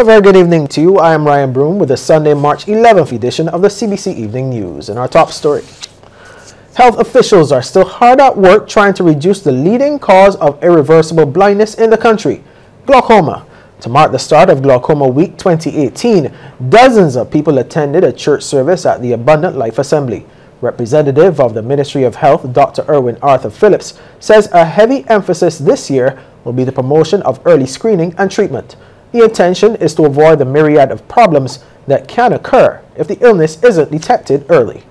A very good evening to you. I am Ryan Broom with the Sunday, March 11th edition of the CBC Evening News. And our top story. Health officials are still hard at work trying to reduce the leading cause of irreversible blindness in the country, glaucoma. To mark the start of Glaucoma Week 2018, dozens of people attended a church service at the Abundant Life Assembly. Representative of the Ministry of Health, Dr. Irwin Arthur Phillips, says a heavy emphasis this year will be the promotion of early screening and treatment. The intention is to avoid the myriad of problems that can occur if the illness isn't detected early.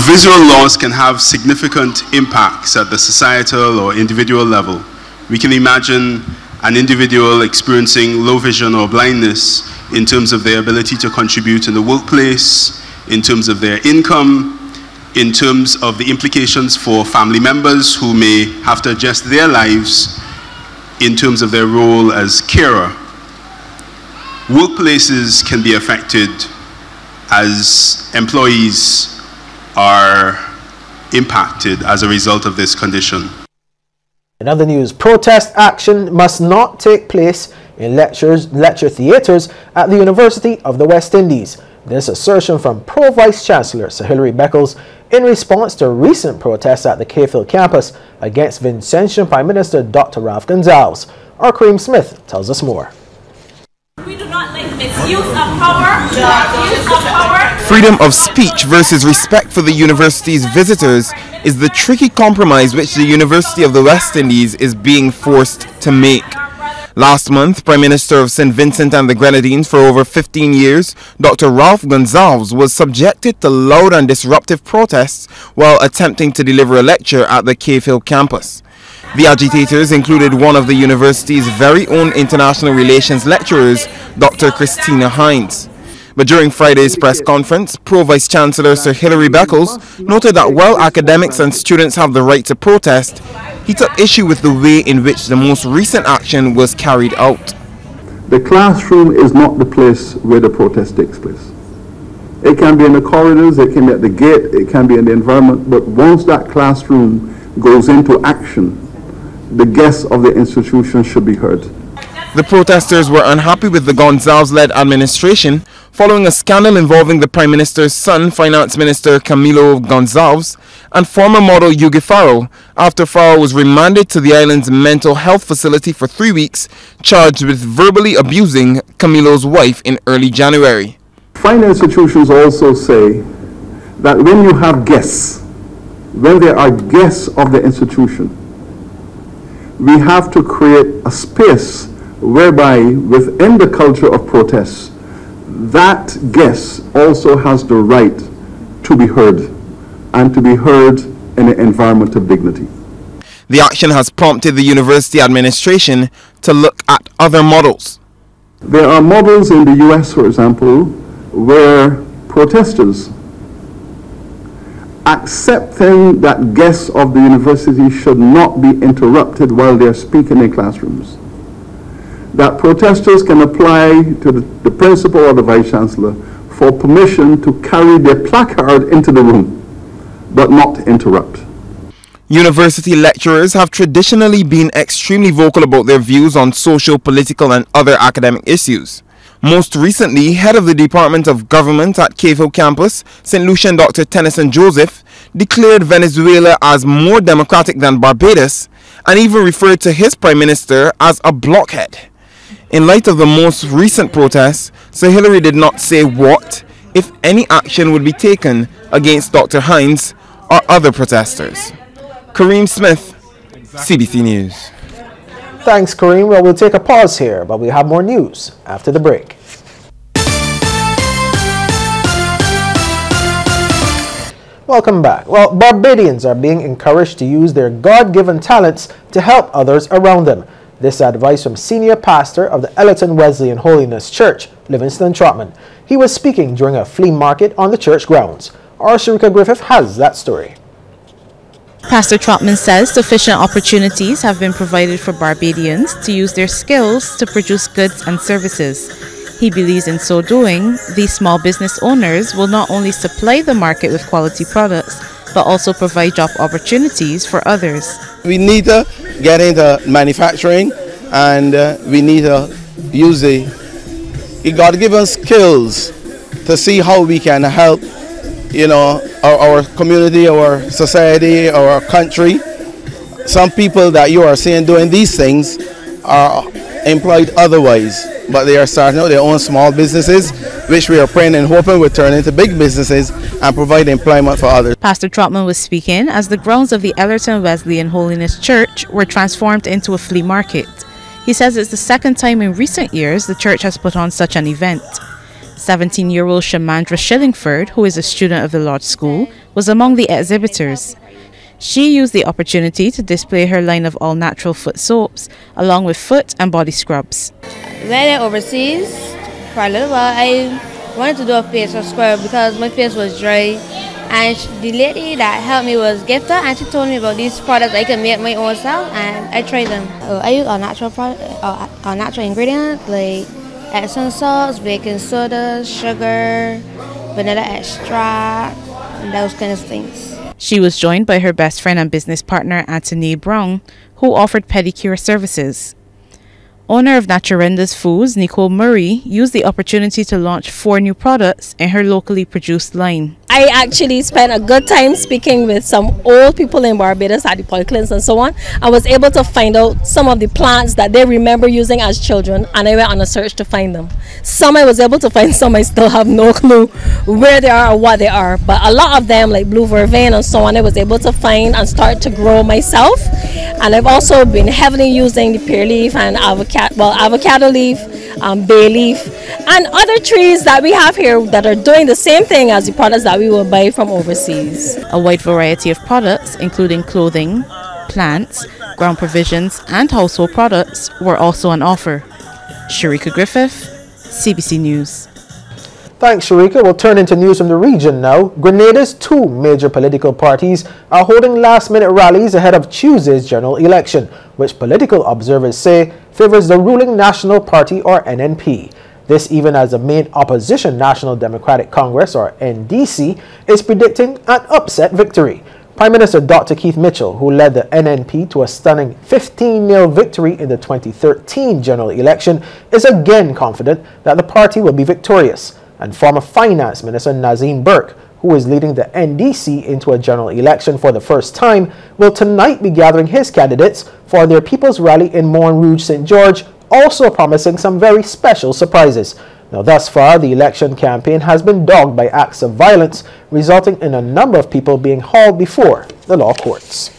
Visual loss can have significant impacts at the societal or individual level. We can imagine an individual experiencing low vision or blindness in terms of their ability to contribute in the workplace, in terms of their income, in terms of the implications for family members who may have to adjust their lives in terms of their role as carer. Workplaces can be affected as employees are impacted as a result of this condition. In other news, protest action must not take place in lecture theatres at the University of the West Indies. This assertion from Pro-Vice Chancellor Sir Hilary Beckles in response to recent protests at the Cayfield campus against Vincentian Prime Minister Dr. Ralph Gonsalves. Our Kareem Smith tells us more. We do not like misuse of power, abuse of power. Freedom of speech versus respect for the university's visitors is the tricky compromise which the University of the West Indies is being forced to make. Last month, Prime Minister of St. Vincent and the Grenadines for over 15 years, Dr. Ralph Gonsalves was subjected to loud and disruptive protests while attempting to deliver a lecture at the Cayfield campus. The agitators included one of the university's very own international relations lecturers, Dr. Christina Hines. But during Friday's press conference, Pro-Vice Chancellor Sir Hilary Beckles noted that while academics and students have the right to protest, he took issue with the way in which the most recent action was carried out. The classroom is not the place where the protest takes place. It can be in the corridors, it can be at the gate, it can be in the environment, but once that classroom goes into action, the guests of the institution should be heard. The protesters were unhappy with the Gonsalves-led administration following a scandal involving the Prime Minister's son, Finance Minister Camilo Gonsalves, and former model Yugi Farrow, after Farrow was remanded to the island's mental health facility for 3 weeks, charged with verbally abusing Camilo's wife in early January. Finance institutions also say that when you have guests, when there are guests of the institution, we have to create a space whereby within the culture of protest, that guest also has the right to be heard, and to be heard in an environment of dignity. The action has prompted the university administration to look at other models. There are models in the US, for example, where protesters accepting that guests of the university should not be interrupted while they are speaking in classrooms. That protesters can apply to the principal or the vice chancellor for permission to carry their placard into the room, but not interrupt. University lecturers have traditionally been extremely vocal about their views on social, political, and other academic issues. Most recently, head of the Department of Government at Cayfield campus, St. Lucian Dr. Tennyson Joseph, declared Venezuela as more democratic than Barbados and even referred to his prime minister as a blockhead. In light of the most recent protests, Sir Hilary did not say what, if any, action would be taken against Dr. Hines or other protesters. Kareem Smith, CBC News. Thanks, Kareem. Well, we'll take a pause here, but we have more news after the break. Welcome back. Well, Barbadians are being encouraged to use their God-given talents to help others around them. This advice from senior pastor of the Ellerton Wesleyan Holiness Church, Livingston Trotman. He was speaking during a flea market on the church grounds. Our Sharika Griffith has that story. Pastor Trotman says sufficient opportunities have been provided for Barbadians to use their skills to produce goods and services. He believes in so doing, these small business owners will not only supply the market with quality products, but also provide job opportunities for others. We need to get into manufacturing, and we need to use the God give us skills to see how we can help, you know, our community, our society, our country. Some people that you are seeing doing these things are employed otherwise, but they are starting out their own small businesses, which we are praying and hoping will turn into big businesses and provide employment for others. Pastor Trotman was speaking as the grounds of the Ellerton Wesleyan Holiness Church were transformed into a flea market. He says it's the second time in recent years the church has put on such an event. 17-year-old Shamandra Shillingford, who is a student of the Lodge School, was among the exhibitors. She used the opportunity to display her line of all-natural foot soaps, along with foot and body scrubs. When I went overseas, for a little while, I wanted to do a facial scrub because my face was dry. And the lady that helped me was Gifta, and she told me about these products I can make my own self, and I tried them. I use all natural ingredients like Epsom salts, baking soda, sugar, vanilla extract, and those kind of things. She was joined by her best friend and business partner, Anthony Brown, who offered pedicure services. Owner of Naturenda's Foods, Nicole Murray, used the opportunity to launch 4 new products in her locally produced line. I actually spent a good time speaking with some old people in Barbados at the polyclinics and so on. I was able to find out some of the plants that they remember using as children, and I went on a search to find them. Some I was able to find, some I still have no clue where they are or what they are. But a lot of them, like blue vervain and so on, I was able to find and start to grow myself. And I've also been heavily using the pear leaf and avocado leaf, bay leaf, and other trees that we have here that are doing the same thing as the products that we will buy from overseas. A wide variety of products, including clothing, plants, ground provisions, and household products, were also on offer. Sharika Griffith, CBC News. Thanks, Sharika. We'll turn into news from the region now. Grenada's 2 major political parties are holding last-minute rallies ahead of Tuesday's general election, which political observers say favors the ruling National Party, or NNP. This even as the main opposition National Democratic Congress, or NDC, is predicting an upset victory. Prime Minister Dr. Keith Mitchell, who led the NNP to a stunning 15-0 victory in the 2013 general election, is again confident that the party will be victorious. And former Finance Minister Nazim Burke, who is leading the NDC into a general election for the first time, will tonight be gathering his candidates for their People's Rally in Morne Rouge St. George, also promising some very special surprises. Now, thus far, the election campaign has been dogged by acts of violence, resulting in a number of people being hauled before the law courts.